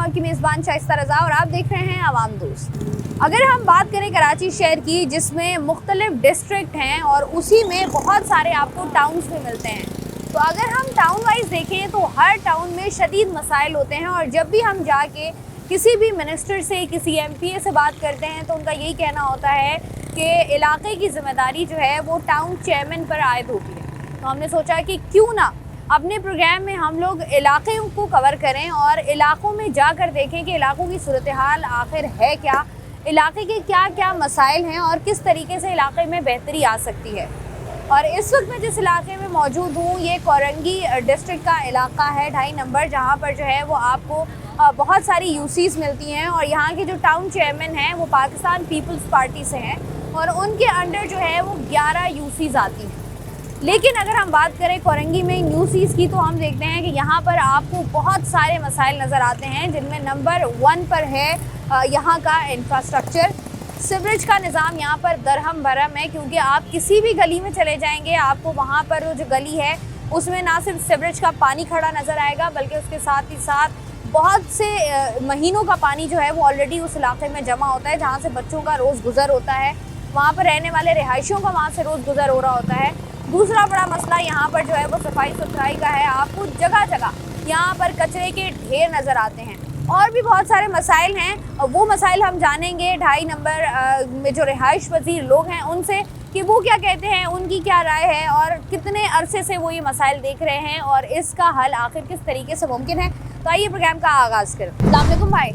हूँ आपकी मेज़बान शाइस्ता रज़ा और आप देख रहे हैं आवाम दोस्त। अगर हम बात करें कराची शहर की, जिसमें मुख्तलिफ डिस्ट्रिक्ट हैं और उसी में बहुत सारे आपको टाउन्स भी मिलते हैं, तो अगर हम टाउन वाइज देखें तो हर टाउन में शदीद मसाइल होते हैं। और जब भी हम जाके किसी भी मिनिस्टर से, किसी MPA से बात करते हैं तो उनका यही कहना होता है कि इलाके की ज़िम्मेदारी जो है वो टाउन चेयरमैन पर आयद होती है। तो हमने सोचा कि क्यों ना अपने प्रोग्राम में हम लोग इलाके को कवर करें और इलाकों में जाकर देखें कि इलाकों की सूरत हाल आखिर है क्या, इलाके के क्या क्या मसाइल हैं और किस तरीके से इलाके में बेहतरी आ सकती है। और इस वक्त मैं जिस इलाके में मौजूद हूँ ये कोरंगी डिस्ट्रिक्ट का इलाका है, 2.5 नंबर, जहाँ पर जो है वो आपको बहुत सारी UCs मिलती हैं। और यहाँ के जो टाउन चेयरमैन हैं वो पाकिस्तान पीपल्स पार्टी से हैं और उनके अंडर जो है वो 11 UCs आती हैं। लेकिन अगर हम बात करें कोरंगी में UCs की, तो हम देखते हैं कि यहाँ पर आपको बहुत सारे मसाइल नज़र आते हैं, जिनमें नंबर 1 पर है यहाँ का इंफ्रास्ट्रक्चर। सीवरेज का निज़ाम यहाँ पर दरहम भरम है, क्योंकि आप किसी भी गली में चले जाएंगे आपको वहाँ पर वो जो गली है उसमें ना सिर्फ सीवरेज का पानी खड़ा नज़र आएगा, बल्कि उसके साथ ही साथ बहुत से महीनों का पानी जो है वो ऑलरेडी उस इलाके में जमा होता है, जहाँ से बच्चों का रोज़ गुज़र होता है, वहाँ पर रहने वाले रिहायशियों का वहाँ से रोज़ गुज़र हो रहा होता है। दूसरा बड़ा मसला यहाँ पर जो है वो सफाई सुथराई का है। आपको जगह जगह यहाँ पर कचरे के ढेर नज़र आते हैं और भी बहुत सारे मसाइल हैं, और वो मसाइल हम जानेंगे 2.5 नंबर में जो रिहाइश पजीर लोग हैं उनसे कि वो क्या कहते हैं, उनकी क्या राय है और कितने अरसे से वो ये मसाइल देख रहे हैं और इसका हल आखिर किस तरीके से मुमकिन है। तो आइए प्रोग्राम का आगाज़ करें। अस्सलाम वालेकुम भाई।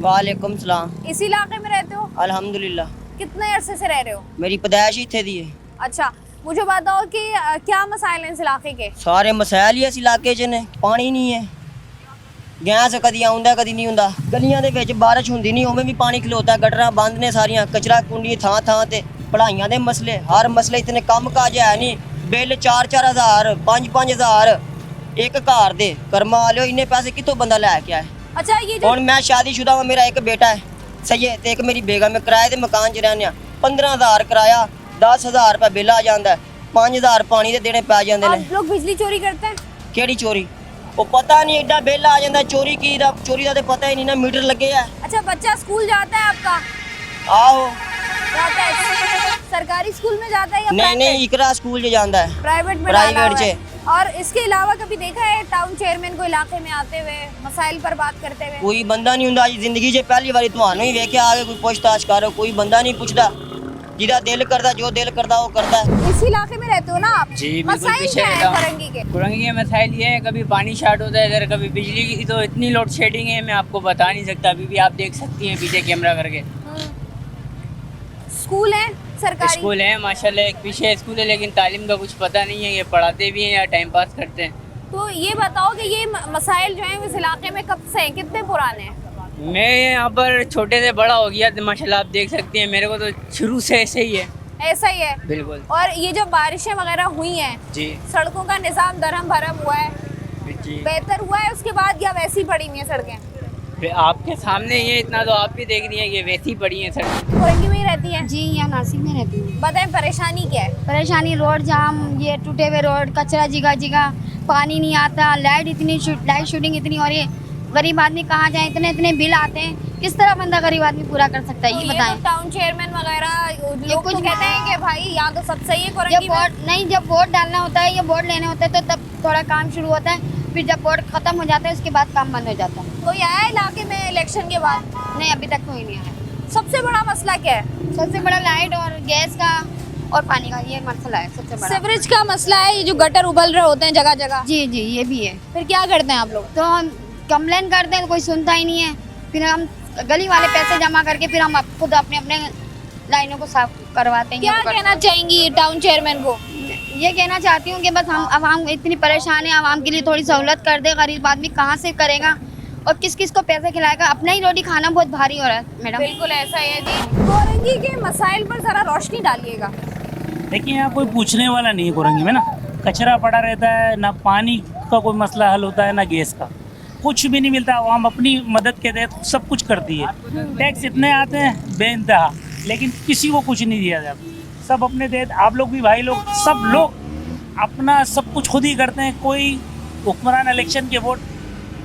वालेकुम सलाम। इसी इलाके में रहते हो? अल्हम्दुलिल्लाह। कितने अरसे से रह रहे हो? मेरी पैदाइश ही थे दी है। अच्छा, मुझे बताओ कि क्या मसाइल हैं इस इलाके के? सारे मसाइल ही इस इलाके 'ਚ ने। पानी नहीं है, गैस कदी आउंदा कदी नहीं हुंदा। गलियां दे विच बारिश हुंदी नहीं, उवें भी पानी खलोता, गटरां बंद ने सारियां, कचरा कुंडी थां थां ते, पढ़ाइयां दे मसले, हर मसले इतने कम काज है नहीं। बिल 4-4 हज़ार 5-5 हज़ार एक घर दे कर्मा वाले, इन्ने पैसे कितों बंदा लैके आए। अच्छा, ये जो हुण मैं शादीशुदा हूं, मेरा एक बेटा है सैयद ते एक मेरी बेगम है, किराए दे मकान 'च रहने 15 हज़ार किराया, 10 हज़ार रुपया बिल आ जाता है, 5 हज़ार पानी दे देने पै जाते हैं। आप लोग बिजली चोरी करते हैं? केड़ी चोरी? वो पता नहीं, एडा बिल आ जाता है चोरी की दा, चोरी का तो पता ही नहीं ना, मीटर लगे है। अच्छा, बच्चा स्कूल जाता है आपका? आहो जाता है। सरकारी स्कूल में जाता है या नहीं नहीं, इकरा स्कूल जो जाता है, प्राइवेट में? प्राइवेट। और इसके अलावा कभी देखा है टाउन चेयरमैन को इलाके में आते हुए मसाइल पर बात करते हुए? कोई बंदा नहीं हुंदा जिंदगी 'ਚ पहली बारी तुहानू ही वेख्या आगे कोई पूछताछ करो, कोई बंदा नहीं पूछता, जिदा दिल करता जो दिल करता वो करता है। इस इलाके में रहते हो ना आप? जी, मसाइल क्या है कोरंगी के? कोरंगी के मसाइल ये है, कभी पानी शार्ट होता है इधर, कभी बिजली की तो इतनी लोड शेडिंग है, मैं आपको बता नहीं सकता। अभी भी आप देख सकती हैं पीछे कैमरा करके। स्कूल है सरकारी? स्कूल है माशाल्लाह, एक पीछे स्कूल है, लेकिन तालीम का कुछ पता नहीं है, ये पढ़ाते भी हैं या टाइम पास करते हैं। तो ये बताओ कि ये मसाइल जो हैं इस इलाके में कब से हैं, कितने पुराने हैं? मैं यहाँ पर छोटे से बड़ा हो गया तो माशाल्लाह आप देख सकती हैं, मेरे को तो शुरू से ऐसे ही है। ऐसा ही है? बिल्कुल। और ये जो बारिशें वगैरह हुई हैं जी, सड़कों का निज़ाम दरहम भरम हुआ है, जी, बेहतर हुआ है उसके बाद या वैसी पड़ी हुई हैं सड़कें? फिर आपके सामने ये इतना तो आप भी देख रही हैं, ये वैसी पड़ी हैं सड़क। कोरंगी में ही रहती हैं? जी, यहाँ नासिक में रहती हूँ। बताएं परेशानी क्या है? परेशानी रोड जाम, ये टूटे हुए रोड, कचरा जगह जगह, पानी नहीं आता, लाइट शूटिंग इतनी हो रही है। गरीब आदमी कहाँ जाए, इतने इतने बिल आते हैं, किस तरह बंदा गरीब आदमी पूरा कर सकता है, तो ये बताएं। तो टाउन चेयरमैन वगैरह लोग कुछ तो कहते हैं कि भाई यहाँ तो सब सही है कोरंगी में। जब वोट डालना होता है या वोट लेने होते हैं तो तब थोड़ा काम शुरू होता है, फिर जब वोट खत्म हो जाता है उसके बाद काम बंद हो जाता है। कोई आया है इलाके में इलेक्शन के बाद? नहीं, अभी तक कोई नहीं आया। सबसे बड़ा मसला क्या है? सबसे बड़ा लाइट और गैस का और पानी का ये मसला है सबसे बड़ा। सीवरेज का मसला है, ये जो गटर उबल रहे होते हैं जगह जगह। जी जी, ये भी है। फिर क्या करते हैं आप लोग? तो हम कंप्लेन करते हैं तो कोई सुनता ही नहीं है, फिर हम गली वाले पैसे जमा करके फिर हम खुद अपने अपने लाइनों को साफ करवाते हैं। क्या कहना चाहेंगी टाउन चेयरमैन को? ये कहना चाहती हूँ कि बस हम आवाम इतनी परेशान है, आवाम के लिए थोड़ी सहूलत कर दे। गरीब आदमी कहाँ से करेगा और किस किस को पैसे खिलाएगा? अपना ही रोटी खाना बहुत भारी हो रहा है मैडम। बिल्कुल ऐसा ही है जी। कोरंगी के मसाइल पर जरा रोशनी डालिएगा। देखिए, यहाँ कोई पूछने वाला नहीं है कोरंगी में ना, कचरा पड़ा रहता है, ना पानी का कोई मसला हल होता है, ना गैस का, कुछ भी नहीं मिलता। आवाम अपनी मदद के तहत सब कुछ करती है। टैक्स इतने आते हैं बेइंतहा, लेकिन किसी को कुछ नहीं दिया जाता। सब अपने तहत, आप लोग भी भाई लोग, सब लोग अपना सब कुछ खुद ही करते हैं। कोई हुक्मरान इलेक्शन के वोट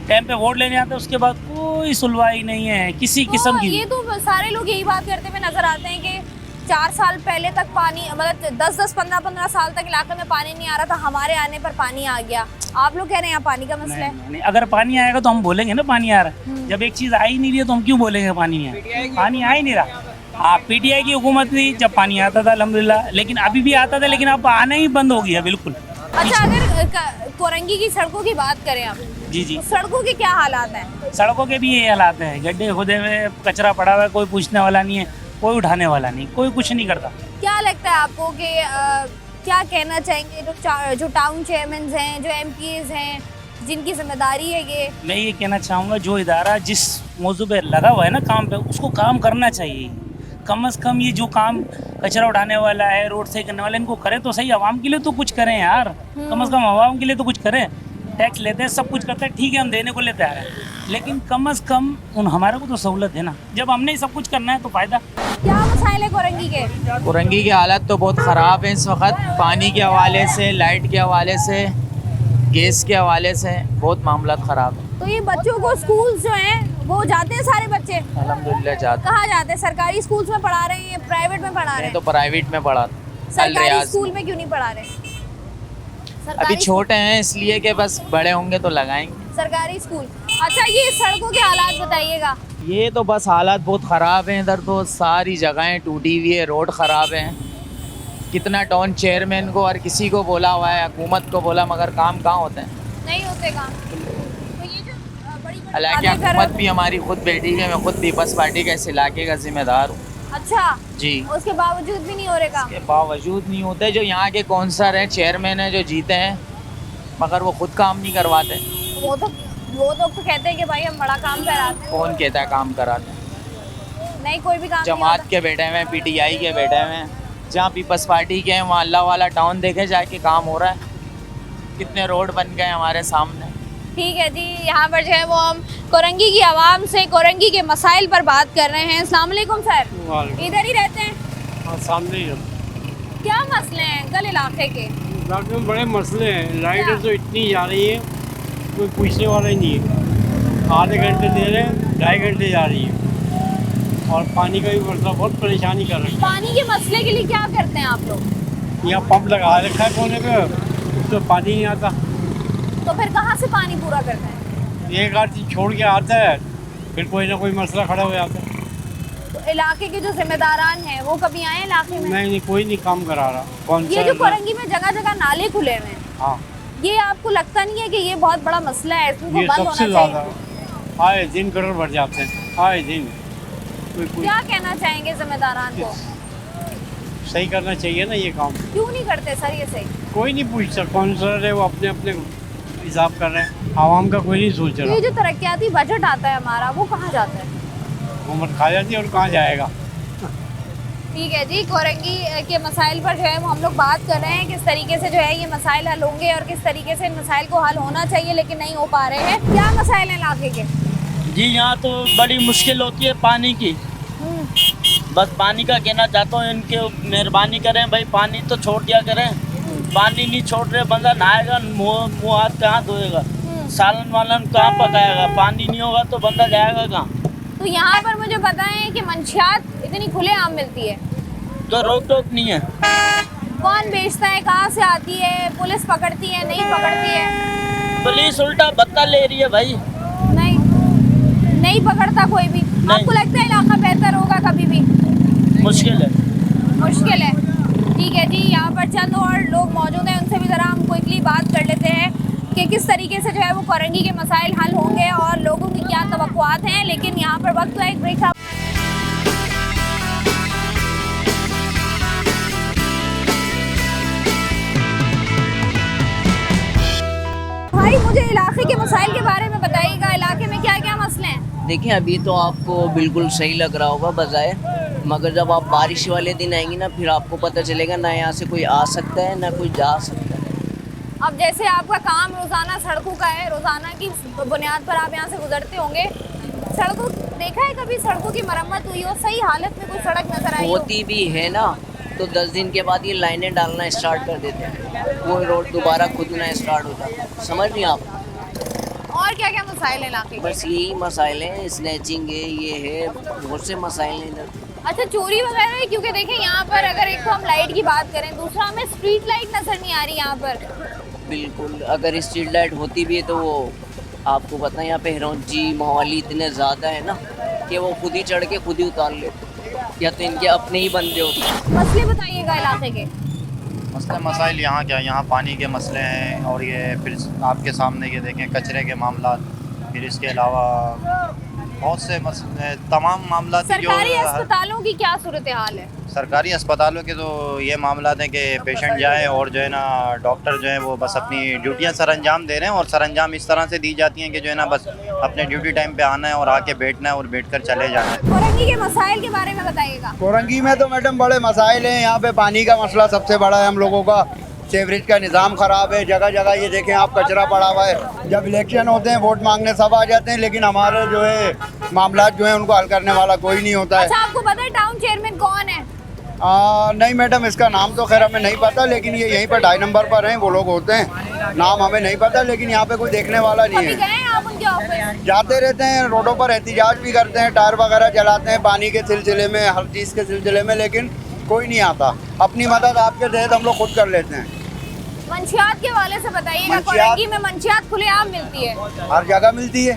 टाइम पे वोट लेने आते हैं, उसके बाद कोई सुनवाई नहीं है किसी किस्म की। ये तो सारे लोग यही बात करते हुए नजर आते हैं कि 4 साल पहले तक पानी, मतलब 10-10, 15-15 साल तक इलाके में पानी नहीं आ रहा था, हमारे आने पर पानी आ गया। आप लोग कह रहे हैं यहाँ पानी का मसला है। नहीं, अगर पानी आएगा तो हम बोलेंगे ना पानी आ रहा है। जब एक चीज़ आ ही नहीं रही है तो हम क्यों बोलेंगे पानी नहीं आया? पानी आ ही नहीं रहा। हाँ, पीटीआई की हुकूमत थी जब पानी आता था अल्हम्दुलिल्लाह, लेकिन अभी भी आता था, लेकिन अब आना ही बंद हो गया बिल्कुल। अच्छा, अगर कोरंगी की सड़कों की बात करें आप, जी जी, तो सड़कों के क्या हालात हैं? सड़कों के भी ये हालात हैं, गड्ढे खुदे हुए, कचरा पड़ा हुआ है, कोई पूछने वाला नहीं है, कोई उठाने वाला नहीं, कोई कुछ नहीं करता। क्या लगता है आपको कि क्या कहना चाहेंगे जो टाउन चेयरमैन हैं, जो एमपीज हैं, जिनकी जिम्मेदारी है ये? मैं ये कहना चाहूँगा, जो इदारा जिस मौजू पे लगा हुआ है ना काम पे, उसको काम करना चाहिए। कम से कम ये जो काम कचरा उठाने वाला है, रोड सही करने वाला है, इनको करे तो सही। आवाम के लिए तो कुछ करें यार, कम से कम आवाम के लिए तो कुछ करें। टैक्स लेते हैं, सब कुछ करते हैं, ठीक है, हम देने को लेते आ रहे हैं, लेकिन कम से कम उन हमारे को तो सहूलत है ना। जब हमने ही सब कुछ करना है तो फ़ायदा। क्या मसाइल है कोरंगी के? कोरंगी की हालत तो बहुत ख़राब है इस वक्त, पानी के हवाले से, लाइट के हवाले से, गैस के हवाले से बहुत मामला ख़राब है। तो ये बच्चों को स्कूल जो हैं वो जाते हैं सारे बच्चे? अल्हम्दुलिल्लाह जाते कहाँ जाते हैं? सरकारी स्कूल्स में पढ़ा रहे हैं या प्राइवेट में पढ़ा रहे हैं। तो हैं? प्राइवेट में पढ़ा सरकारी स्कूल में क्यों नहीं पढ़ा रहे? अभी छोटे हैं इसलिए कि बस बड़े होंगे तो लगाएंगे सरकारी स्कूल। अच्छा, ये सड़कों के हालात बताइएगा। ये तो बस हालात बहुत ख़राब हैं इधर, तो सारी जगहें टूटी हुई है, रोड ख़राब हैं। कितना टाउन चेयरमैन को और किसी को बोला हुआ है, हुकूमत को बोला, मगर काम कहाँ होते हैं? नहीं होते काम। तो ये जो बड़ी हालांकि हुकूमत भी हमारी खुद बैठी है, मैं खुद पीपल्स पार्टी का इस इलाके का जिम्मेदार हूँ। अच्छा जी, उसके बावजूद भी नहीं हो रहे काम? के बावजूद नहीं होते। जो यहाँ के कौंसलर हैं, चेयरमैन हैं, जो जीते हैं, मगर वो खुद काम नहीं करवाते। वो तो कहते हैं कि भाई हम बड़ा काम कराते हैं। कौन कहता है काम कराते हैं? नहीं, कोई भी काम नहीं जमात होता। के बैठे हुए हैं, पीटीआई के बैठे हुए हैं, जहाँ पीपल्स पार्टी के हैं वहाँ अल्लाह वाला टाउन देखे जाके काम हो रहा है। कितने रोड बन गए हमारे सामने। ठीक है जी, यहाँ पर जो है वो हम कोरंगी की आवाम से कोरंगी के मसाइल पर बात कर रहे हैं। अस्सलाम वालेकुम सर, इधर ही रहते हैं? हाँ, सामने ही है। क्या मसले हैं कल इलाके के? इलाके में बड़े मसले हैं। लाइटें तो इतनी जा रही है, कोई पूछने वाला ही नहीं है। आधे घंटे दे रहे हैं, 2.5 घंटे जा रही है। और पानी का भी मसला बहुत परेशानी कर रहा है। पानी के मसले के लिए क्या करते हैं आप लोग? यहाँ पंप लगा रखा है कोने पे, तो पानी नहीं आता। तो फिर कहाँ से पानी पूरा करते हैं? एक आध चीज छोड़ के आता है, फिर कोई ना कोई मसला खड़ा हो जाता है। तो इलाके के जो जिम्मेदारान हैं वो कभी आए इलाके में? नहीं, कोई नहीं काम करा रहा। कौन ये सा जो कोरंगी में जगह जगह नाले खुले हुए हैं, हाँ, ये आपको लगता नहीं है कि ये बहुत बड़ा मसला है, इसको ये बंद सबसे होना ज़्यादा चाहिए? आए दिन करोड़ बढ़ जाते हैं, आए दिन। कोई क्या कहना चाहेंगे जिम्मेदारान को? सही करना चाहिए ना ये काम। क्यों नहीं करते सर ये सही? कोई नहीं पूछता, कौंसलर है वो अपने अपने हिसाब कर रहे हैं, आवाम का कोई नहीं सोच ये रहा। जो तरक्याती बजट आता है हमारा, वो कहाँ जाता है? हुकूमत खा जाती है और कहाँ जाएगा। ठीक है जी, कोरंगी के मसाइल पर जो है वो हम लोग बात कर रहे हैं, किस तरीके से जो है ये मसाइल हल होंगे और किस तरीके से इन मसाइल को हल होना चाहिए लेकिन नहीं हो पा रहे हैं। क्या मसाइल हैं इलाके के? जी, यहाँ तो बड़ी मुश्किल होती है पानी की। बस पानी का कहना चाहता हूँ, इनके मेहरबानी करें भाई, पानी तो छोड़ दिया करें। पानी नहीं छोड़ रहे, बंदा नहाएगा, मुँह हाथ कहाँ धोएगा, सालन वालन कहाँ पकाएगा? पानी नहीं होगा तो बंदा जाएगा कहाँ? तो यहाँ पर मुझे बताएं कि मंशियात इतनी खुलेआम मिलती है तो रोक टोक नहीं है। कौन बेचता है, कहाँ से आती है, पुलिस पकड़ती है, नहीं पकड़ती है? पुलिस उल्टा बत्ता ले रही है भाई। नहीं पकड़ता कोई भी। आपको लगता है इलाका बेहतर होगा कभी भी? मुश्किल है। मुश्किल है। ठीक है जी, यहाँ पर चंद और लोग मौजूद हैं, उनसे भी ज़रा हम क्विकली बात कर लेते हैं कि किस तरीके से जो है वो कोरंगी के मसाइल हल होंगे और लोगों की क्या तवक्कुआत हैं। लेकिन यहाँ पर वक्त तो एक ब्रेक था। भाई, मुझे इलाके के मसाइल के बारे में बताइएगा, इलाके में क्या क्या मसले हैं? देखिए, अभी तो आपको बिल्कुल सही लग रहा होगा बजाय, मगर जब आप बारिश वाले दिन आएंगी ना, फिर आपको पता चलेगा ना यहाँ से कोई आ सकता है ना कोई जा सकता है। अब जैसे आपका काम रोज़ाना सड़कों का है, रोज़ाना की बुनियाद पर आप यहाँ से गुजरते होंगे, सड़कों देखा है कभी सड़कों की मरम्मत हुई हो, सही हालत में कोई सड़क नजर आई हो? होती भी है ना, तो 10 दिन के बाद ये लाइनें डालना स्टार्ट कर देते हैं, वो रोड दोबारा खुदना स्टार्ट होता है। समझ नहीं आप? और और क्या क्या मसाइल हैं इलाके के? बस यही मसाइल हैं, स्नैचिंग है, ये है, बहुत से मसाइल हैं इधर। अच्छा, चोरी वगैरह है? क्योंकि देखें यहाँ पर अगर एक तो हम लाइट की बात करें, दूसरा हमें स्ट्रीट लाइट नजर नहीं आ रही यहाँ पर। बिल्कुल, अगर स्ट्रीट लाइट होती भी है तो वो आपको पता है यहाँ पे हिरौंची मोहाली इतने ज़्यादा है ना कि वो खुद ही चढ़ के खुद ही उतार लेते, या तो इनके अपने ही बंदे होते हैं। मसले बताइएगा इलाके के। मसले मसाइल यहाँ क्या, यहाँ पानी के मसले हैं, और ये फिर आपके सामने ये देखें कचरे के मामला, फिर इसके अलावा बहुत से मसले, तमाम मामला सरकारी अस्पतालों की क्या सूरत हाल है? सरकारी अस्पतालों के तो ये मामला है कि पेशेंट जाए और जो है ना डॉक्टर जो है वो बस अपनी ड्यूटियाँ सरअंजाम दे रहे हैं, और सरअंजाम इस तरह से दी जाती हैं कि जो है ना बस अपने ड्यूटी टाइम पे आना है और आके बैठना है और बैठकर चले जाना है। कोरंगी के मसाइल के बारे में बताइएगा। कोरंगी में तो मैडम बड़े मसाइल हैं। यहाँ पे पानी का मसला सबसे बड़ा है हम लोगों का। सीवरेज का निज़ाम ख़राब है, जगह जगह ये देखें आप कचरा पड़ा हुआ है। जब इलेक्शन होते हैं वोट मांगने सब आ जाते हैं, लेकिन हमारे जो है मामला जो है उनको हल करने वाला कोई नहीं होता है। अच्छा, आपको पता है टाउन चेयरमैन कौन है? नहीं मैडम, इसका नाम तो खैर हमें नहीं पता, लेकिन ये यहीं पर 2.5 नंबर पर हैं, वो लोग होते हैं। नाम हमें नहीं पता, लेकिन यहाँ पे कोई देखने वाला नहीं कभी है। गए आप उनके ऑफिस? जाते रहते हैं, रोडों पर एहतिजाज भी करते हैं, टायर वगैरह जलाते हैं पानी के सिलसिले में, हर चीज़ के सिलसिले में, लेकिन कोई नहीं आता। अपनी मदद आपके तहत हम लोग खुद कर लेते हैं। मंशियात के वाले से बताइएगा। मंशियात- कोरंगी में मंशियात खुलेआम मिलती है? हर जगह मिलती है,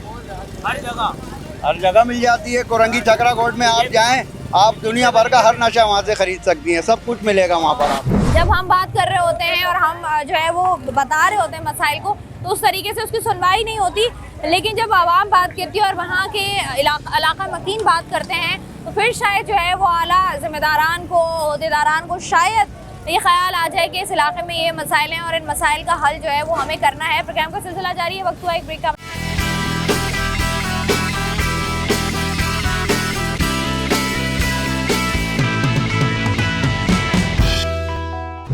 हर जगह मिल जाती है। कोरंगी चकरा कोट में आप जाएं, आप दुनिया भर का हर नशा वहाँ से खरीद सकती हैं, सब कुछ मिलेगा वहाँ पर आपको। जब हम बात कर रहे होते हैं और हम जो है वो बता रहे होते हैं मसाइल को, तो उस तरीके से उसकी सुनवाई नहीं होती। लेकिन जब आवाम बात करती है और वहाँ के इलाका मकीन बात करते हैं, तो फिर शायद जो है वो आला जिम्मेदारान को, अहदेदारान को शायद ये ख्याल आ जाए कि इस इलाके में ये मसाइल हैं और इन मसाइल का हल जो है वो हमें करना है। प्रोग्राम का सिलसिला जारी है, वक्त हुआ एक ब्रेक का।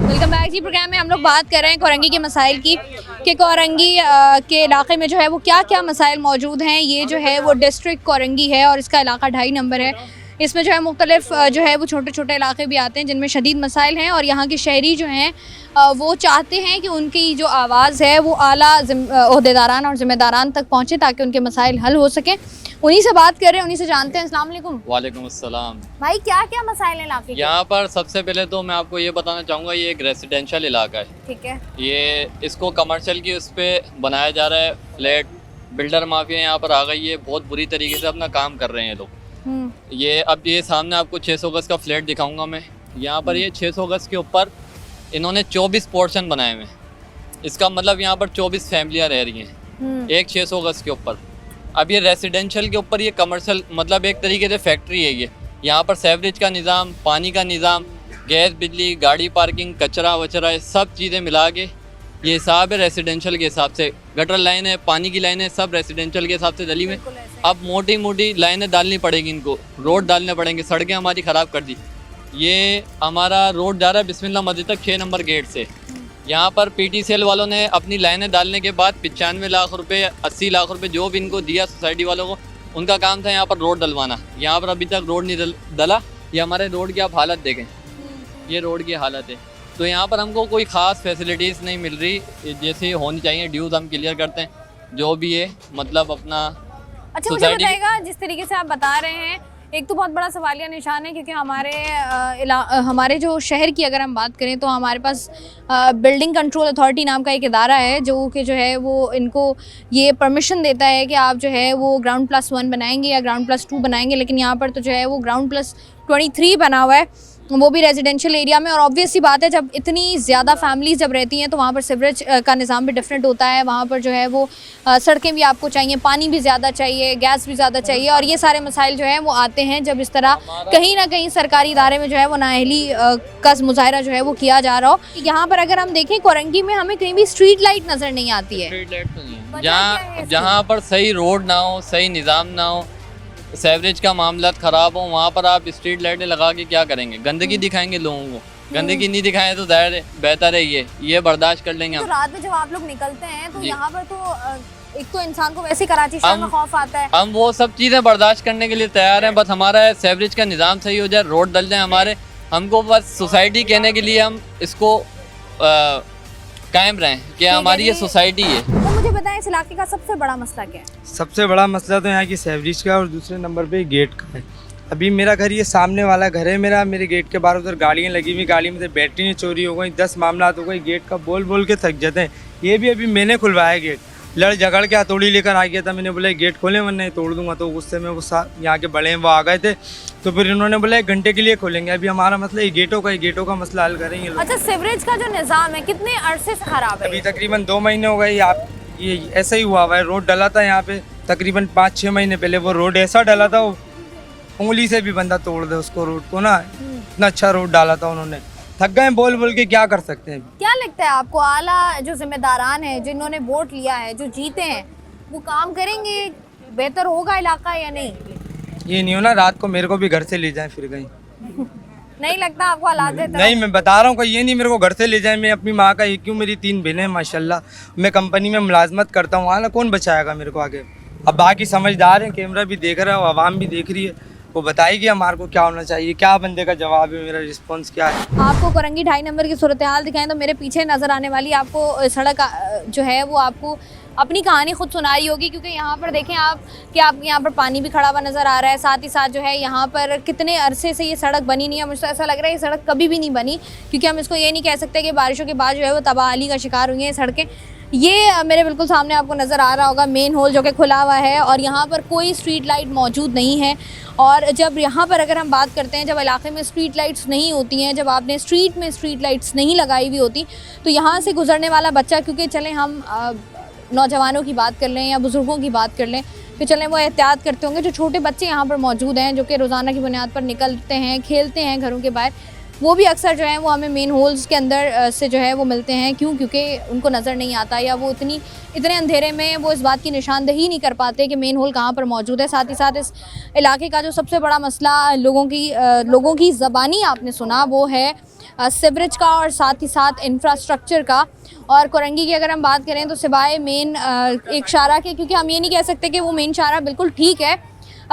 वेलकम बैक जी। प्रोग्राम में हम लोग बात कर रहे हैं कोरंगी के मसाइल की, कि कोरंगी के इलाके में जो है वो क्या क्या मसाइल मौजूद हैं। ये जो है वो डिस्ट्रिक्ट कोरंगी है और इसका इलाका 2.5 नंबर है। इसमें जो है मुख्तलिफ जो है वो छोटे छोटे इलाके भी आते हैं जिनमें शदीद मसाइल हैं, और यहाँ के शहरी जो हैं वो चाहते हैं कि उनकी जो आवाज़ है वो आला अहदेदारान और ज़िम्मेदारान तक पहुँचे ताकि उनके मसाइल हल हो सकें। उन्हीं से बात कर रहे हैं, उन्हीं से जानते हैं। अस्सलाम वालेकुम। वालेकुम अस्सलाम। भाई, क्या क्या मसाइल हैं इलाके के? यहाँ पर सबसे पहले तो मैं आपको ये बताना चाहूँगा, ये एक रेसिडेंशियल इलाका है। ठीक है। ये इसको कमर्शियल की उस पर बनाया जा रहा है। फ्लैट बिल्डर माफिया यहाँ पर आ गई है, बहुत बुरी तरीके से अपना काम कर रहे हैं लोग। ये अब ये सामने आपको 600 गज का फ्लैट दिखाऊंगा मैं। यहाँ पर ये 600 गज के ऊपर इन्होंने 24 पोर्शन बनाए हुए हैं। इसका मतलब यहाँ पर 24 फैमिलियाँ रह रही हैं एक 600 गज के ऊपर। अब ये रेसिडेंशियल के ऊपर ये कमर्शियल, मतलब एक तरीके से फैक्ट्री है ये। यहाँ पर सेवरेज का निज़ाम, पानी का निज़ाम, गैस, बिजली, गाड़ी पार्किंग, कचरा वचरा, सब चीज़ें मिला के ये हिसाब है रेसिडेंशियल के हिसाब से। गटर लाइन है, पानी की लाइन है, सब रेसिडेंशियल के हिसाब से डली हुई। अब मोटी मोटी लाइनें डालनी पड़ेगी इनको, रोड डालने पड़ेंगे। सड़कें हमारी ख़राब कर दी। ये हमारा रोड जा रहा है बिस्मिल्लाह मस्जिद तक 6 नंबर गेट से। यहाँ पर PTCL वालों ने अपनी लाइनें डालने के बाद 95 लाख रुपए, 80 लाख रुपए जो भी इनको दिया सोसाइटी वालों को, उनका काम था यहाँ पर रोड डलवाना। यहाँ पर अभी तक रोड नहीं डला। ये हमारे रोड की आप हालत देखें, ये रोड की हालत है। तो यहाँ पर हमको कोई ख़ास फैसिलिटीज़ नहीं मिल रही जैसे होनी चाहिए। ड्यूज़ हम क्लियर करते हैं जो भी है, मतलब अपना। अच्छा, मुझे बताइएगा, जिस तरीके से आप बता रहे हैं, एक तो बहुत बड़ा सवालिया निशान है, क्योंकि हमारे जो शहर की अगर हम बात करें तो हमारे पास बिल्डिंग कंट्रोल अथॉरिटी नाम का एक इदारा है जो कि जो है वो इनको ये परमिशन देता है कि आप जो है वो ग्राउंड+1 बनाएंगे या ग्राउंड+2 बनाएंगे। लेकिन यहाँ पर तो जो है वो ग्राउंड+23 बना हुआ है, वो भी रेजिडेंशियल एरिया में। और ऑब्वियस सी बात है, जब इतनी ज़्यादा फैमिलीज जब रहती हैं तो वहाँ पर सीवरेज का निज़ाम भी डिफरेंट होता है। वहाँ पर जो है वो सड़कें भी आपको चाहिए, पानी भी ज़्यादा चाहिए, गैस भी ज़्यादा चाहिए, और ये सारे मसाइल जो हैं वो आते हैं जब इस तरह कहीं ना कहीं सरकारी इदारे में जो है वो नाअहली का मुजाहरा जो है वो किया जा रहा हो। यहाँ पर अगर हम देखें कोरंगी में हमें कहीं भी स्ट्रीट लाइट नज़र नहीं आती है। स्ट्रीट लाइट तो नहीं है। जहाँ पर सही रोड ना हो, सही निज़ाम ना हो, सेवरेज का मामला ख़राब हो, वहाँ पर आप स्ट्रीट लाइटें लगा के क्या करेंगे? गंदगी दिखाएंगे लोगों को। गंदगी नहीं दिखाएं तो ज़ाहिर है बेहतर है ये बर्दाश्त कर लेंगे तो हम। रात में जब आप लोग निकलते हैं तो यहाँ पर तो एक तो इंसान को वैसे कराची शहर में खौफ आता है। हम वो सब चीज़ें बर्दाश्त करने के लिए तैयार हैं, बस हमारा सेवरेज का निज़ाम सही हो जाए, रोड डल जाए हमारे। हमको बस सोसाइटी कहने के लिए हम इसको कायम रहें कि हमारी ये सोसाइटी है। तो मुझे बताएं इस इलाके का सबसे बड़ा मसला क्या है? सबसे बड़ा मसला तो यहाँ की सीवरेज का और दूसरे नंबर पे गेट का है। अभी मेरा घर ये सामने वाला घर है मेरे गेट के बाहर उधर गाड़ियाँ लगी हुई, गाड़ी में से बैटरी चोरी हो गई, 10 मामला हो गई, गेट का बोल बोल के थक जाते हैं। ये भी अभी मैंने खुलवाया गेट, लड़ झगड़ के हथौड़ी लेकर आ गया था, मैंने बोला गेट खोले वरना तोड़ दूंगा। तो गुस्से में वो यहाँ के बड़े हैं वो आ गए थे, तो फिर इन्होंने बोला 1 घंटे के लिए खोलेंगे। अभी हमारा मसला ये गेटों का मसला हल करेंगे। अच्छा, सीवरेज का जो निज़ाम है कितने अरसे से खराब है? अभी तकरीबन 2 महीने हो गए। आप ये ऐसा ही हुआ है, रोड डला था यहाँ पे तकरीबन 5-6 महीने पहले। वो रोड ऐसा डला था, वो उंगली से भी बंदा तोड़ दे उसको, रोड को ना, इतना अच्छा रोड डाला था उन्होंने। थक गए बोल बोल के, क्या कर सकते हैं। क्या लगता है आपको, आला जो जिम्मेदारान हैं जिन्होंने वोट लिया है, जो जीते हैं, वो काम करेंगे, बेहतर होगा इलाका या नहीं? ये नहीं हो ना रात को मेरे को भी घर से ले जाएं फिर कहीं। नहीं लगता आपको हालात बेहतर? नहीं, मैं बता रहा हूँ कि ये नहीं मेरे को घर से ले जाए। मैं अपनी माँ का क्यों, मेरी 3 बहनें माशाल्लाह, मैं कंपनी में मुलाजमत करता हूँ, आला कौन बचाएगा मेरे को आगे। अब बाकी समझदार हैं, कैमरा भी देख रहा है, आवाम भी देख रही है, वो बताएगी हमारे को क्या होना चाहिए। क्या बंदे का जवाब है, मेरा रिस्पांस क्या है। आपको कोरंगी 2.5 नंबर की सूरत हाल दिखाएं तो मेरे पीछे नज़र आने वाली आपको सड़क जो है वो आपको अपनी कहानी खुद सुना रही होगी, क्योंकि यहाँ पर देखें आप कि आपके यहाँ पर पानी भी खड़ा हुआ नज़र आ रहा है। साथ ही साथ जो है यहाँ पर कितने अरसे से ये सड़क बनी नहीं है। मुझे तो ऐसा लग रहा है ये सड़क कभी भी नहीं बनी, क्योंकि हम इसको ये नहीं कह सकते कि बारिशों के बाद जो है वो तबाही का शिकार हुई हैं सड़कें। ये मेरे बिल्कुल सामने आपको नज़र आ रहा होगा मेन होल जो कि खुला हुआ है, और यहाँ पर कोई स्ट्रीट लाइट मौजूद नहीं है। और जब यहाँ पर अगर हम बात करते हैं, जब इलाके में स्ट्रीट लाइट्स नहीं होती हैं, जब आपने स्ट्रीट में स्ट्रीट लाइट्स नहीं लगाई हुई होती, तो यहाँ से गुजरने वाला बच्चा, क्योंकि चलें हम नौजवानों की बात कर लें या बुज़ुर्गों की बात कर लें, कि चलें वो एहतियात करते होंगे, जो छोटे बच्चे यहाँ पर मौजूद हैं जो कि रोज़ाना की बुनियाद पर निकलते हैं, खेलते हैं घरों के बाहर, वो भी अक्सर जो है वो हमें मेन होल्स के अंदर से जो है वो मिलते हैं। क्योंकि उनको नज़र नहीं आता, या वो इतने अंधेरे में वो इस बात की निशानदही नहीं कर पाते कि मेन होल कहाँ पर मौजूद है। साथ ही साथ इस इलाके का जो सबसे बड़ा मसला लोगों की ज़बानी आपने सुना, वो है सीवरेज का और साथ ही साथ इंफ्रास्ट्रक्चर का। और कोरंगी की अगर हम बात करें तो सिवाय मेन एक शारा के, क्योंकि हम ये नहीं कह सकते कि वो मेन शारा बिल्कुल ठीक है,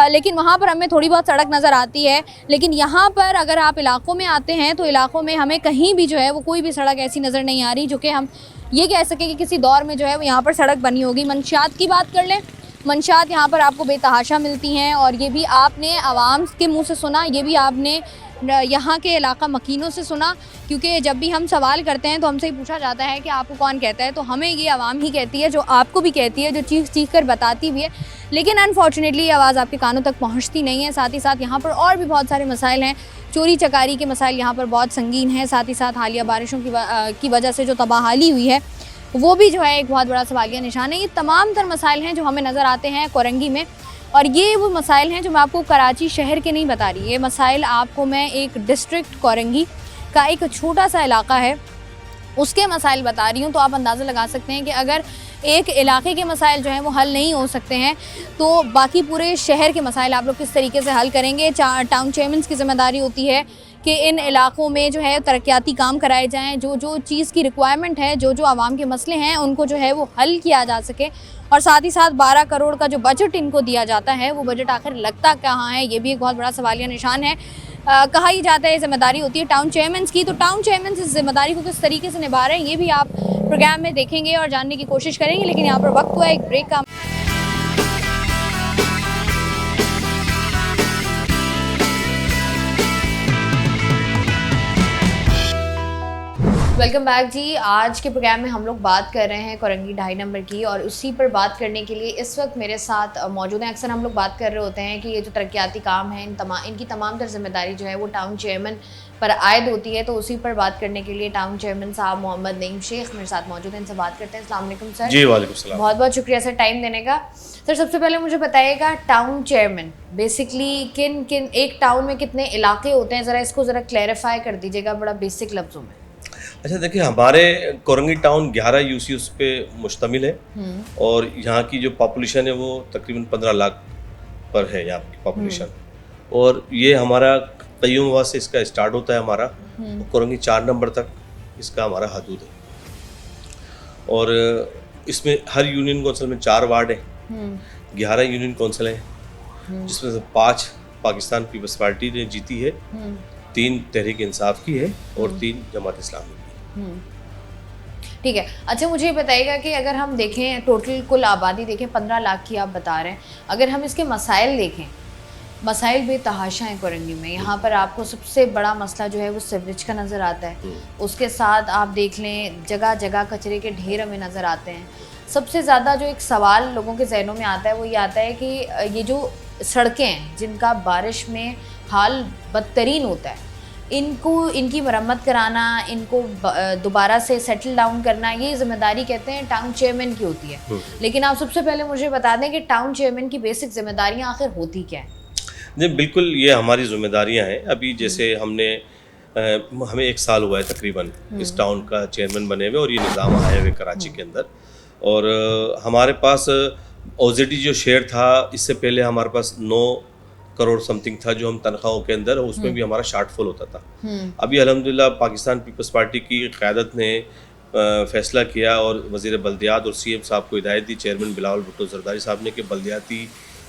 लेकिन वहाँ पर हमें थोड़ी बहुत सड़क नज़र आती है। लेकिन यहाँ पर अगर आप इलाकों में आते हैं तो इलाकों में हमें कहीं भी जो है वो कोई भी सड़क ऐसी नज़र नहीं आ रही जो कि हम ये कह सकें कि किसी दौर में जो है वो यहाँ पर सड़क बनी होगी। मंशियात की बात कर लें, मंशियात यहाँ पर आपको बेतहाशा मिलती हैं, और ये भी आपने आवाम के मुँह से सुना, ये भी आपने यहाँ के इलाका मकीनों से सुना। क्योंकि जब भी हम सवाल करते हैं तो हमसे ही पूछा जाता है कि आपको कौन कहता है, तो हमें ये आवाम ही कहती है, जो आपको भी कहती है, जो चीख कर बताती भी है, लेकिन अनफॉर्चुनेटली ये आवाज़ आपके कानों तक पहुँचती नहीं है। साथ ही साथ यहाँ पर और भी बहुत सारे मसाइल हैं, चोरी चकारी के मसाइल यहाँ पर बहुत संगीन हैं। साथ ही साथ हालिया बारिशों की वजह से जो तबाहाली हुई है वो भी जो है एक बहुत बड़ा सवालिया निशान है। ये तमाम तर मसाइल हैं जो हमें नज़र आते हैं कोरंगी में, और ये वो मसाइल हैं जो मैं आपको कराची शहर के नहीं बता रही। ये मसाइल आपको मैं एक डिस्ट्रिक्ट कोरंगी का एक छोटा सा इलाका है उसके मसाइल बता रही हूँ। तो आप अंदाज़ा लगा सकते हैं कि अगर एक इलाके के मसाइल जो हैं वो हल नहीं हो सकते हैं तो बाकी पूरे शहर के मसाइल आप लोग किस तरीके से हल करेंगे। टाउन चेयरमैन की ज़िम्मेदारी होती है कि इन इलाकों में जो है तरक्याती काम कराए जाएं, जो चीज़ की रिक्वायरमेंट है, जो आवाम के मसले हैं उनको जो है वो हल किया जा सके। और साथ ही साथ 12 करोड़ का जो बजट इनको दिया जाता है वो बजट आखिर लगता कहाँ है, ये भी एक बहुत बड़ा सवालिया निशान है। कहा ही जाता है जिम्मेदारी होती है टाउन चेयरमैन्स की, तो टाउन चेयरमैन इस जिम्मेदारी को किस तरीके से निभा रहे हैं ये भी आप प्रोग्राम में देखेंगे और जानने की कोशिश करेंगे। लेकिन यहाँ पर वक्त हुआ एक ब्रेक का। वेलकम बैक जी। आज के प्रोग्राम में हम लोग बात कर रहे हैं कोरंगी 2.5 नंबर की, और उसी पर बात करने के लिए इस वक्त मेरे साथ मौजूद हैं। अक्सर हम लोग बात कर रहे होते हैं कि ये जो तरक्याती काम है इनकी तमाम तर जिम्मेदारी जो है वो टाउन चेयरमैन पर आयद होती है। तो उसी पर बात करने के लिए टाउन चेयरमैन साहब मोहम्मद नईम शेख मेरे साथ मौजूद हैं, इनसे बात करते हैं। अस्सलाम वालेकुम सर। जी वालेकुम सलाम। बहुत बहुत शुक्रिया सर टाइम देने का। सर सबसे पहले मुझे बताइएगा टाउन चेयरमैन बेसिकली किन एक टाउन में कितने इलाके होते हैं, ज़रा इसको ज़रा क्लैरिफाई कर दीजिएगा बड़ा बेसिक लफ्ज़ों में। अच्छा देखिए, हमारे कोरंगी टाउन 11 यूसीएस पे मुश्तमिल है और यहाँ की जो पॉपुलेशन है वो तकरीबन 15 लाख पर है यहाँ की पॉपुलेशन। और ये हमारा कईयों वहाँ से इसका स्टार्ट होता है हमारा, कोरंगी 4 नंबर तक इसका हमारा हदूद है। और इसमें हर यूनियन कौंसिल में 4 वार्ड हैं, 11 यूनियन कौंसिल हैं, जिसमें से 5 पाकिस्तान पीपल्स पार्टी ने जीती है, 3 तहरीक इंसाफ की है और 3 जमात इस्लामी की। ठीक है। अच्छा मुझे ये बताइएगा कि अगर हम देखें टोटल कुल आबादी देखें 15 लाख की आप बता रहे हैं, अगर हम इसके मसाइल देखें, मसाइल बेतहाशा हैं कोरंगी में। यहाँ पर आपको सबसे बड़ा मसला जो है वो सीवरेज का नज़र आता है, उसके साथ आप देख लें जगह जगह कचरे के ढेर हमें नज़र आते हैं। सबसे ज़्यादा जो एक सवाल लोगों के जहनों में आता है वो ये आता है कि ये जो सड़कें हैं जिनका बारिश में हाल बदतरीन होता है, इनकी मरम्मत कराना, इनको दोबारा से सेटल डाउन करना, ये जिम्मेदारी कहते हैं टाउन चेयरमैन की होती है। लेकिन आप सबसे पहले मुझे बता दें कि टाउन चेयरमैन की बेसिक जिम्मेदारियां आखिर होती क्या हैं? जी बिल्कुल, ये हमारी जिम्मेदारियां हैं। अभी जैसे हमें 1 साल हुआ है तकरीबन इस टाउन का चेयरमैन बने हुए और ये निज़ाम आया हुए कराची के अंदर। और हमारे पास ओजेडी जो शेयर था, इससे पहले हमारे पास 9 करोड़ समथिंग था जो हम तनख्वाहों के अंदर, उसमें भी हमारा शार्टफॉल होता था। अभी अल्हम्दुलिल्लाह पाकिस्तान पीपल्स पार्टी की क़यादत ने फ़ैसला किया और वज़ीर बल्दियात और सीएम साहब को हिदायत दी, चेयरमैन बिलावल भुट्टो ज़रदारी साहब ने, कि बल्दियाती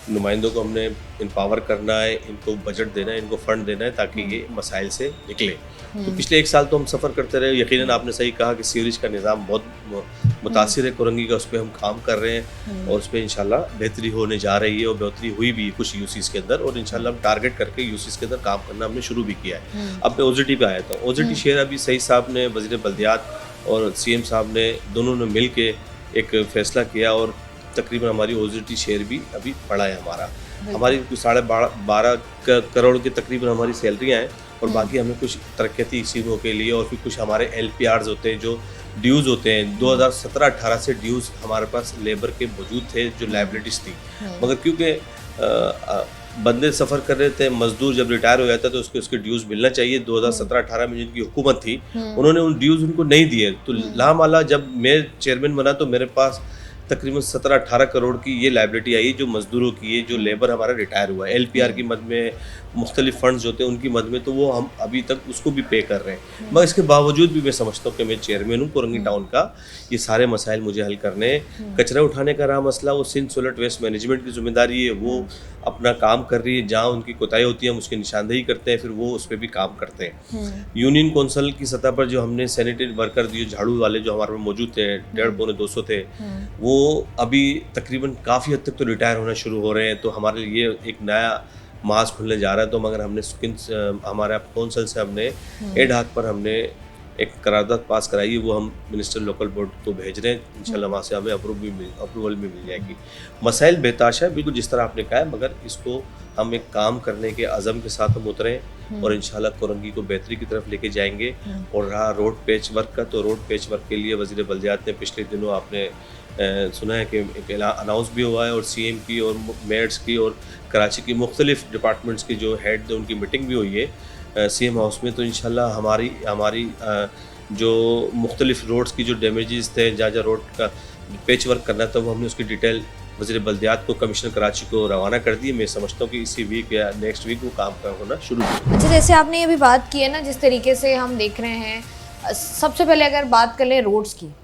नुमाइंदों को हमने एम्पावर करना है, इनको बजट देना है, इनको फ़ंड देना है ताकि ये मसाइल से निकले। तो पिछले 1 साल तो हम सफ़र करते रहे। यकीनन आपने सही कहा कि सीवरेज का निज़ाम बहुत मुतासिर है कोरंगी का, उस पर हम काम कर रहे हैं और उस पर इंशाल्लाह बेहतरी होने जा रही है और बेहतरी हुई भी कुछ यूसीज के अंदर, और इंशाल्लाह हम टारगेट करके यूसीज के अंदर काम करना हमने शुरू भी किया है। अब मैं ओजेडी पे आया था। ओजेडी शेयर अभी सही साहब ने, वज़ीर बल्दियात और सीएम साहब ने, दोनों ने मिल के एक फ़ैसला किया और तकरीबन हमारी ओजेडी शेयर भी अभी बढ़ा है हमारा। हमारी कुछ 12.5 करोड़ की तकरीबन हमारी सैलरियाँ हैं और बाकी हमें कुछ तरक्याती स्कीमों के लिए और फिर कुछ हमारे LPRs होते हैं जो ड्यूज़ होते हैं। 2017-18 से ड्यूज़ हमारे पास लेबर के मौजूद थे जो लाइबिलिटीज़ थी, मगर क्योंकि बंदे सफ़र कर रहे थे, मजदूर जब रिटायर हो जाता तो उसके ड्यूज़ मिलना चाहिए। 2017-18 में जिनकी हुकूमत थी उन्होंने उन ड्यूज़ उनको नहीं दिए। तो लामाला जब मैं चेयरमैन बना तो मेरे पास तकरीबन 17-18 करोड़ की ये लाइबिलिटी आई जो मज़दूरों की है, जो लेबर हमारा रिटायर हुआ है। LPR की मद में मुख्तलिफ फंड्स होते हैं उनकी मद में, तो वो हम अभी तक उसको भी पे कर रहे हैं। मगर इसके बावजूद भी मैं समझता हूँ कि मैं चेयरमैन हूँ कोरंगी टाउन का, ये सारे मसाइल मुझे हल करने हैं। कचरा उठाने का रहा मसला, वो सिंध सोलट वेस्ट मैनेजमेंट की जिम्मेदारी है, वो अपना काम कर रही है। जहाँ उनकी कोताही होती है हम उसकी निशानदेही करते हैं, फिर वो उस पर भी काम करते हैं। यूनियन कौंसिल की सतह पर जो हमने सैनिटरी वर्कर दिए, झाड़ू वाले जो हमारे में मौजूद थे, 150-200 थे, वो अभी तकरीबन काफ़ी हद तक तो रिटायर होना शुरू हो रहे हैं। तो हमारे लिए एक नया मास खुलने जा रहा है। तो मगर हमने हमारे कौंसिल से हमने एड हाक पर हमने एक करारदाद पास कराई है, वो हम मिनिस्टर लोकल बोर्ड को भेज रहे हैं। इंशाल्लाह वहाँ से हमें अप्रूवल भी मिल जाएगी। मसाइल बेताशा है बिल्कुल जिस तरह आपने कहा है, मगर इसको हम एक काम करने के अज़म के साथ हम उतरें और इंशाल्लाह कोरंगी को बेहतरी की तरफ लेके जाएंगे। और रहा रोड पैच वर्क का, तो रोड पैच वर्क के लिए वज़ीर बल्दियात ने पिछले दिनों आपने सुना है कि एक अनाउंस भी हुआ है और CM की और मेयर्स की और कराची की मुख्तलिफ डिपार्टमेंट्स की जो हेड थे उनकी मीटिंग भी हुई है CM हाउस में। तो इंशाल्लाह हमारी जो मुख्तलिफ रोड्स की जो डैमेजेस थे, जहाँ जहाँ रोड का पैच वर्क करना था, वो हमने उसकी डिटेल वज़ीर बल्दियात को, कमिश्नर कराची को रवाना कर दी। मैं समझता हूँ कि इसी वीक या नेक्स्ट वीक वो काम होना शुरू हो। अच्छा, जैसे आपने अभी बात की है ना, जिस तरीके से हम देख रहे हैं, सबसे पहले अगर बात कर लें रोड्स की,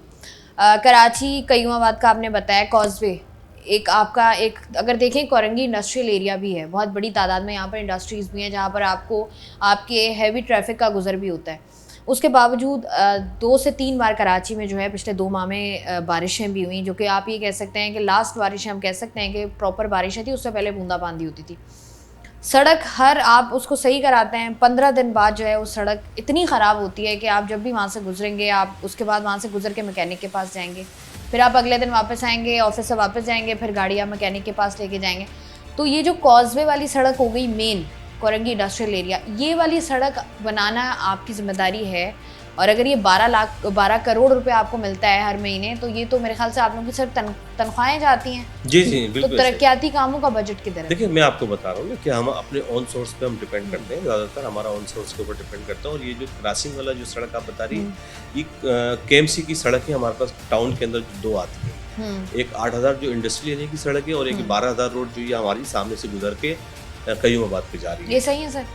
कराची कयूमाबाद का आपने बताया, कॉजवे एक आपका एक, अगर देखें कोरंगी इंडस्ट्रियल एरिया भी है, बहुत बड़ी तादाद में यहाँ पर इंडस्ट्रीज़ भी हैं जहाँ पर आपके हैवी ट्रैफिक का गुजर भी होता है। उसके बावजूद 2 से 3 बार कराची में जो है पिछले 2 माह में बारिशें भी हुई, जो कि आप ये कह सकते हैं कि लास्ट बारिशें हम कह सकते हैं कि प्रॉपर बारिशें थी, उससे पहले बूंदाबांदी होती थी। सड़क आप उसको सही कराते हैं, 15 दिन बाद जो है वो सड़क इतनी ख़राब होती है कि आप जब भी वहाँ से गुजरेंगे, आप उसके बाद वहाँ से गुजर के मैकेनिक के पास जाएंगे, फिर आप अगले दिन वापस आएंगे, ऑफिस से वापस जाएंगे, फिर गाड़ी आप मैकेनिक के पास लेके जाएंगे। तो ये जो कॉजवे वाली सड़क हो गई मेन कोरंगी इंडस्ट्रियल एरिया, ये वाली सड़क बनाना आपकी ज़िम्मेदारी है। और अगर ये 12 करोड़ रुपए आपको मिलता है हर महीने, तो ये तो मेरे ख्याल से आप लोगों की सिर्फ तनख्वाहें जाती हैं। जी बिल्कुल। तो तरक्याती कामों का बजट किधर है? देखिए, मैं आपको बता रहा हूँ ना कि हम अपने ऑन सोर्स पे हम डिपेंड करते हैं, ज़्यादातर हमारा ऑन सोर्स के ऊपर डिपेंड करता है। और ये जो क्रॉसिंग वाला जो सड़क आप बता रही है, ये KMC की सड़क है हमारे पास टाउन के अंदर 2 आती है। एक 8000 जो इंडस्ट्रियल एरिया की सड़क है और एक 12000 रोड जो ये हमारी सामने से गुजर के कयूमाबाद पे जा रही है। ये सही है सर?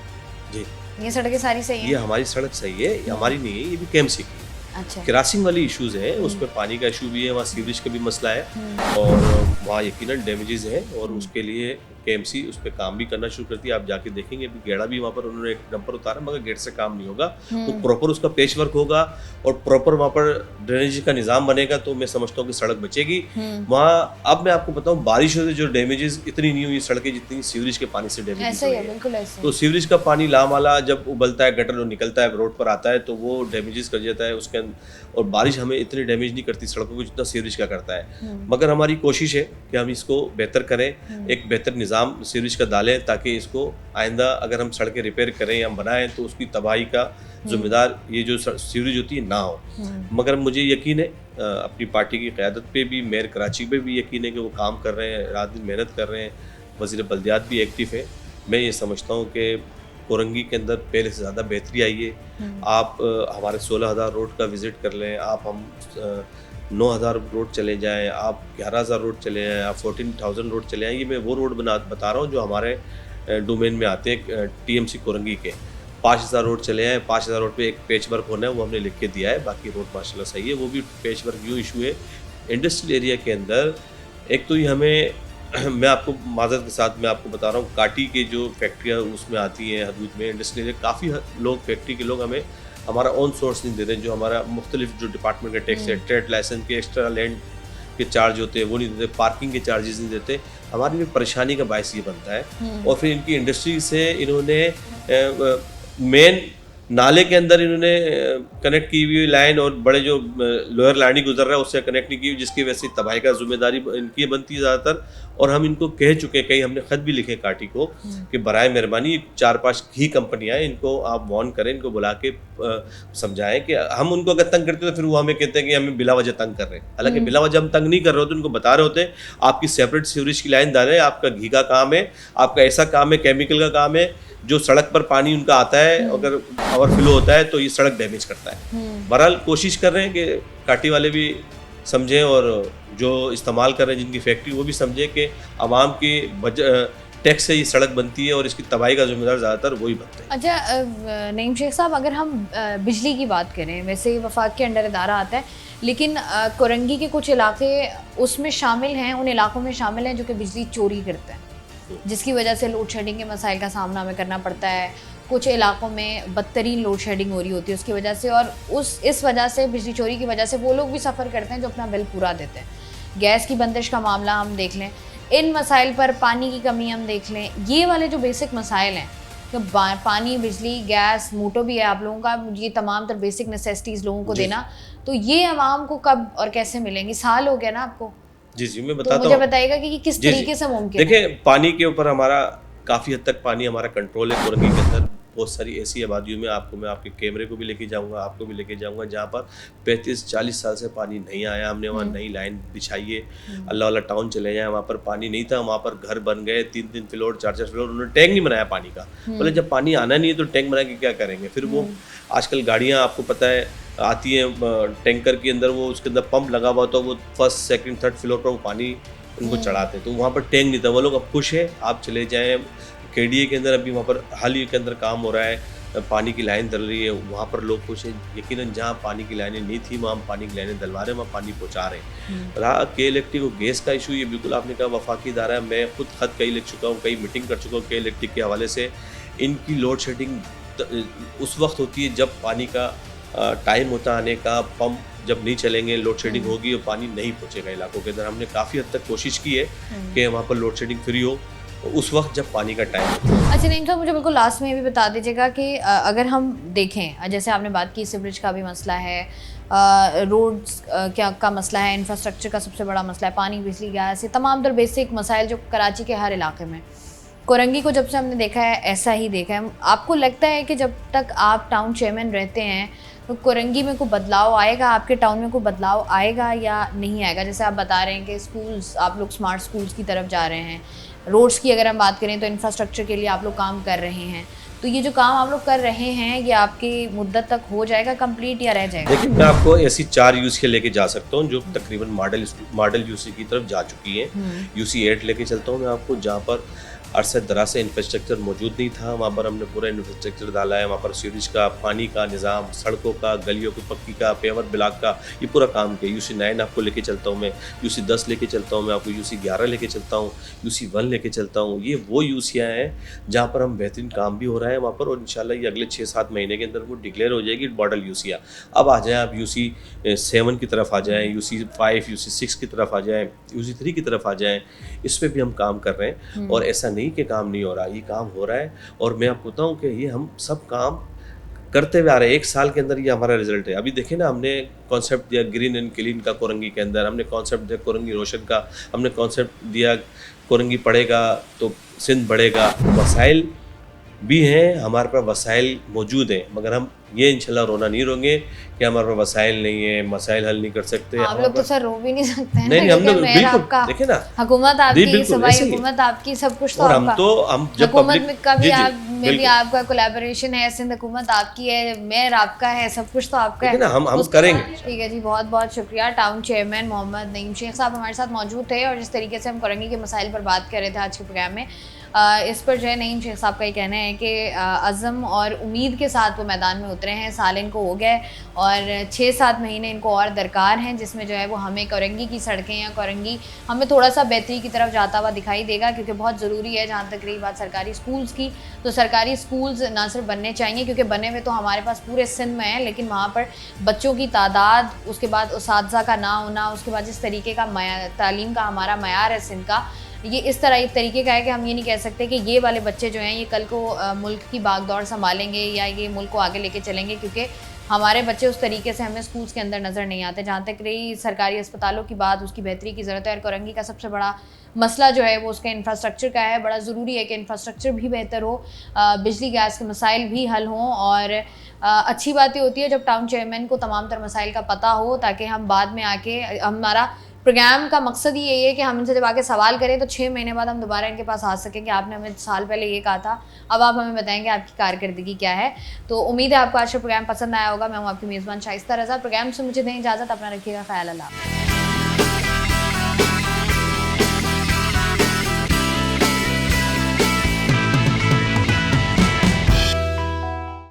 जी, ये सड़कें सारी सही हैं? ये हमारी सड़क सही है, ये हमारी नहीं है, ये भी KMC की। अच्छा। क्रॉसिंग वाली इश्यूज हैं, उसमें पानी का इशू भी है, वहाँ सीवरेज का भी मसला है और वहाँ यकीनन डैमेजेस हैं और उसके लिए KMC उस पर काम भी करना शुरू करती है। आप जाके देखेंगे अभी गेड़ा भी वहाँ पर उन्होंने एक डंपर उतारा, मगर गेट से काम नहीं होगा। तो प्रॉपर उसका पेच वर्क होगा और प्रॉपर वहाँ पर ड्रेनेज का निज़ाम बनेगा, तो मैं समझता हूँ कि सड़क बचेगी वहाँ। अब मैं आपको बताऊँ, बारिशों से जो डैमेजेस इतनी नहीं हुई सड़कें जितनी सीवरेज के पानी से डैमेज ऐसा ही है, बिल्कुल ऐसा। तो सीवरेज का पानी लामाला जब उबलता है, गटर निकलता है, रोड पर आता है, तो वो डैमेजेस कर जाता है उसके अंदर। और बारिश हमें इतनी डैमेज नहीं करती सड़कों को जितना सीवरेज का करता है। मगर हमारी कोशिश है कि हम इसको बेहतर करें, एक बेहतर निज़ाम सीवरेज का डालें, ताकि इसको आइंदा अगर हम सड़कें रिपेयर करें या बनाएं तो उसकी तबाही का जिम्मेदार ये जो सीवरेज होती है ना हो। मगर मुझे यकीन है अपनी पार्टी की क़यादत पे भी, मेयर कराची पे भी यकीन है कि वो काम कर रहे हैं, रात दिन मेहनत कर रहे हैं। वज़ीर बल्दियात भी एक्टिव है। मैं ये समझता हूँ कि कोरंगी के अंदर पहले से ज़्यादा बेहतरी आई है। आप हमारे 16,000 रोड का विज़िट कर लें, आप हम 9,000 रोड चले जाएं, आप 11,000 रोड चले जाएं, आप 14,000 रोड चले आएँ। ये मैं वो रोड बता रहा हूँ जो हमारे डोमेन में आते हैं TMC कोरंगी के। 5,000 रोड चले आए, 5,000 रोड पे एक पेच वर्क होना है, वो हमने लिख के दिया है। बाकी रोड माशाल्लाह सही है। वो भी पेच वर्क यूँ इशू है इंडस्ट्रियल एरिया के अंदर। एक तो ये हमें मैं आपको माज़रत के साथ मैं आपको बता रहा हूँ, काटी के जो फैक्ट्रियाँ उसमें आती हैं हदूद में, इंडस्ट्रियल एरिया काफ़ी लोग फैक्ट्री के लोग हमें हमारा ऑन सोर्स नहीं देते। जो हमारा मुख्तलिफ जो डिपार्टमेंट का टैक्स है, ट्रेड लाइसेंस के एक्स्ट्रा लैंड के चार्ज होते हैं वो नहीं देते, पार्किंग के चार्जेस नहीं देते। हमारी भी परेशानी का बायस ये बनता है। और फिर इनकी इंडस्ट्री से इन्होंने मेन नाले के अंदर इन्होंने कनेक्ट की हुई लाइन और बड़े जो लोअर लाइन ही गुजर रहा है उससे कनेक्ट नहीं की हुई, जिसकी वजह से तबाही का जिम्मेदारी इनकी बनती है ज़्यादातर। और हम इनको कह चुके हैं, कई हमने ख़त भी लिखे काटी को कि बराए मेहरबानी 4-5 घी कंपनियाँ हैं, इनको आप वार्न करें, इनको बुला के समझाएं कि हम उनको अगर तंग करते तो फिर वो हमें कहते हैं कि हमें बिला वजह तंग कर रहे हैं। हालांकि बिला वजह हम तंग नहीं कर रहे होते, उनको बता रहे होते हैं आपकी सेपरेट सीवरेज की लाइन डालें, आपका घी का काम है, आपका ऐसा काम है, केमिकल का काम है, जो सड़क पर पानी उनका आता है अगर ओवरफ्लो होता है तो ये सड़क डैमेज करता है। बहरहाल कोशिश कर रहे हैं कि काटी वाले भी समझें और जो इस्तेमाल कर रहे हैं जिनकी फैक्ट्री वो भी समझें कि आवाम की टैक्स से ये सड़क बनती है और इसकी तबाही का जिम्मेदार ज़्यादातर वही बनते हैं। अच्छा नईम शेख साहब, अगर हम बिजली की बात करें, वैसे वफाक के अंडर इदारा आता है, लेकिन कोरंगी के कुछ इलाके उसमें शामिल हैं, उन इलाकों में शामिल हैं जो कि बिजली चोरी करते हैं, जिसकी वजह से लोड शेडिंग के मसाइल का सामना हमें करना पड़ता है। कुछ इलाकों में बदतरीन लोड शेडिंग हो रही होती है उसकी वजह से, और इस वजह से, बिजली चोरी की वजह से वो लोग भी सफ़र करते हैं जो अपना बिल पूरा देते हैं। गैस की बंदिश का मामला हम देख लें, इन मसाइल पर पानी की कमी हम देख लें, ये वाले जो बेसिक मसाइल हैं, तो पानी, बिजली, गैस, मोटो भी है आप लोगों का, ये तमाम तर बेसिक नेसेसिटीज़ लोगों को देना, तो ये आवाम को कब और कैसे मिलेंगी? साल हो गया ना आपको। जी मैं बताता हूँ, मुझे बताइएगा कि किस तरीके से मुमकिन है। देखिए, पानी के ऊपर हमारा काफ़ी हद तक पानी हमारा कंट्रोल है। कोरंगी के अंदर बहुत सारी ऐसी आबादियों में मैं आपके कैमरे को भी लेके जाऊंगा, आपको भी लेके जाऊंगा, जहाँ पर 35-40 साल से पानी नहीं आया। हमने वहाँ नई लाइन बिछाई है। अल्लाह वाला टाउन चले जाए, वहाँ पर पानी नहीं था, वहाँ पर घर बन गए, 3-3 फ्लोर 4-4 फ्लोर, उन्होंने टैंक नहीं बनाया पानी का। बोले जब पानी आना नहीं है तो टैंक बना के क्या करेंगे? फिर वो आजकल गाड़ियाँ आपको पता है आती हैं टैंकर के अंदर, वो उसके अंदर पंप लगा हुआ होता है, वो 1st, 2nd, 3rd फ्लोर पर वो पानी उनको चढ़ाते हैं। तो वहाँ पर टैंक नहीं था, वो लोग अब खुश है। आप चले जाएँ KDA के अंदर, अभी वहाँ पर हाल ही के अंदर काम हो रहा है, पानी की लाइन डल रही है, वहाँ पर लोग खुश हैं। यकीनन जहाँ पानी की लाइनें नहीं थी वहाँ हम पानी की लाइनें डलवा रहे हैं, वहाँ पानी पहुँचा रहे हैं। रहा KElectric को गैस का इशू, ये बिल्कुल आपने कहा वफाकी इदारा है। मैं खुद खत कई लिख चुका हूँ, कई मीटिंग कर चुका हूँ KElectric के हवाले से। इनकी लोड शेडिंग उस वक्त होती है जब पानी का टाइम होता आने का, पंप जब नहीं चलेंगे लोड शेडिंग होगी और पानी नहीं पहुँचेगा इलाकों के अंदर। हमने काफ़ी हद तक कोशिश की है कि वहाँ पर लोड शेडिंग फ्री हो उस वक्त जब पानी का टाइम होता है। अच्छा नईम साहब, मुझे बिल्कुल लास्ट में ये भी बता दीजिएगा कि अगर हम देखें, जैसे आपने बात की सीवरेज का भी मसला है, रोड्स का मसला है, इंफ्रास्ट्रक्चर का सबसे बड़ा मसला है, पानी, बिजली, गैस, ये तमाम तर बेसिक मसाइल जो कराची के हर इलाके में। कोरंगी को जब से हमने देखा है ऐसा ही देखा है। आपको लगता है कि जब तक आप टाउन चेयरमैन रहते हैं तो कोरंगी में कोई बदलाव आएगा, आपके टाउन में कोई बदलाव आएगा या नहीं आएगा? जैसे आप बता रहे हैं कि स्कूल्स, आप लोग स्मार्ट स्कूल्स की तरफ जा रहे हैं, रोड्स की अगर हम बात करें तो इंफ्रास्ट्रक्चर के लिए आप लोग काम कर रहे हैं, तो ये जो काम आप लोग कर रहे हैं ये आपकी मुद्दत तक हो जाएगा कंप्लीट या रह जाएगा? देखिए, मैं आपको ऐसी 4 यूसी लेके जा सकता हूँ जो तकरीबन मॉडल यूसी की तरफ जा चुकी हैं। UC 8 लेके चलता हूँ मैं आपको, जहाँ पर अरसे दराज से इंफ्रास्ट्रक्चर मौजूद नहीं था। वहाँ पर हमने पूरा इंफ्रास्ट्रक्चर डाला है। वहाँ पर सीवरेज का, पानी का निज़ाम, सड़कों का, गलियों की पक्की का, पेवर ब्लॉक का, ये पूरा काम किया। UC 9 आपको लेके चलता हूँ मैं, UC 10 लेके चलता हूँ मैं, आपको UC 11 लेके चलता हूँ, UC 1 लेके चलता हूँ। ये वो यूसियाँ हैं जहाँ पर हम बेहतरीन काम भी हो रहा है वहाँ पर, और इंशाल्लाह ये अगले 6-7 महीने के अंदर वो डिक्लेयर हो जाएगी मॉडल यूसिया। अब आ जाएँ आप UC 7 की तरफ आ जाएँ, UC 5, UC 6 की तरफ आ जाएँ, UC 3 की तरफ आ जाएँ। इस पर भी हम काम कर रहे हैं, और ऐसा नहीं कि काम नहीं हो रहा, ये काम हो रहा है। और मैं आपको बताऊँ कि ये हम सब काम करते हुए आ रहे हैं। 1 साल के अंदर ये हमारा रिजल्ट है। अभी देखें ना, हमने कॉन्सेप्ट दिया ग्रीन एंड क्लीन का कोरंगी के अंदर, हमने कॉन्सेप्ट दिया कोरंगी रोशन का, हमने कॉन्सेप्ट दिया कोरंगी पढ़ेगा तो सिंध बढ़ेगा। वसाइल भी हैं हमारे पास, वसाइल मौजूद हैं, मगर हम ये इंशाल्लाह रोना नहीं रोंगे कि हमारे पास वसाइल नहीं है, मसाइल हल नहीं कर सकते। आप लोग तो सर रो भी नहीं सकते हैं। नहीं, हम लोग बिल्कुल आपका, देखे ना, हुकूमत आपकी, सूबाई हुकूमत आपकी, सब कुछ तो आपका। हम जब हुकूमत में का भी आप में भी आपका कोलैबोरेशन है, सिंध हुकूमत आपकी है, मेयर आपका है, सब कुछ तो आपका है। हम करेंगे। ठीक है जी, बहुत बहुत शुक्रिया। टाउन चेयरमैन मोहम्मद नईम शेख साहब हमारे साथ मौजूद थे, और जिस तरीके से हम कोरंगी के मसाइल पर बात कर रहे थे आज के प्रोग्राम में, इस पर जो है नईम शेख साहब का ये कहना है कि अज़म और उम्मीद के साथ वो मैदान में उतरे हैं। साल इनको हो गए और 6-7 महीने इनको और दरकार हैं, जिसमें जो है वो हमें कोरंगी की सड़कें या कोरंगी हमें थोड़ा सा बेहतरी की तरफ जाता हुआ दिखाई देगा, क्योंकि बहुत ज़रूरी है। जहाँ तक रही बात सरकारी स्कूल्स की, तो सरकारी स्कूल्स ना सिर्फ बनने चाहिए, क्योंकि बने हुए तो हमारे पास पूरे सिंध में हैं, लेकिन वहाँ पर बच्चों की तादाद, उसके बाद उसातिज़ा का ना होना, उसके बाद जिस तरीके का तालीम का हमारा मयार है सिंध का, ये इस तरीके का है कि हम ये नहीं कह सकते कि ये वाले बच्चे जो हैं ये कल को मुल्क की बागडोर संभालेंगे या ये मुल्क को आगे लेके चलेंगे, क्योंकि हमारे बच्चे उस तरीके से हमें स्कूल्स के अंदर नज़र नहीं आते। जहाँ तक रही सरकारी अस्पतालों की बात, उसकी बेहतरी की ज़रूरत है। और कोरंगी का सबसे बड़ा मसला जो है वो उसका इंफ्रास्ट्रक्चर का है। बड़ा ज़रूरी है कि इंफ्रास्ट्रक्चर भी बेहतर हो, बिजली गैस के मसाइल भी हल हों, और अच्छी बात ये होती है जब टाउन चेयरमैन को तमाम तर मसाइल का पता हो, ताकि हम बाद में आके, हमारा प्रोग्राम का मकसद ही यही है कि हम इनसे जब आके सवाल करें तो 6 महीने बाद हम दोबारा इनके पास आ सकें कि आपने हमें साल पहले ये कहा था, अब आप हमें बताएंगे आपकी कारकर्दगी क्या है। तो उम्मीद है आपको आज का प्रोग्राम पसंद आया होगा। मैं हूँ आपकी मेज़बान शाइस्ता रज़ा। प्रोग्राम से मुझे दें इजाज़त, अपना रखिएगा ख्याल। अल्लाह।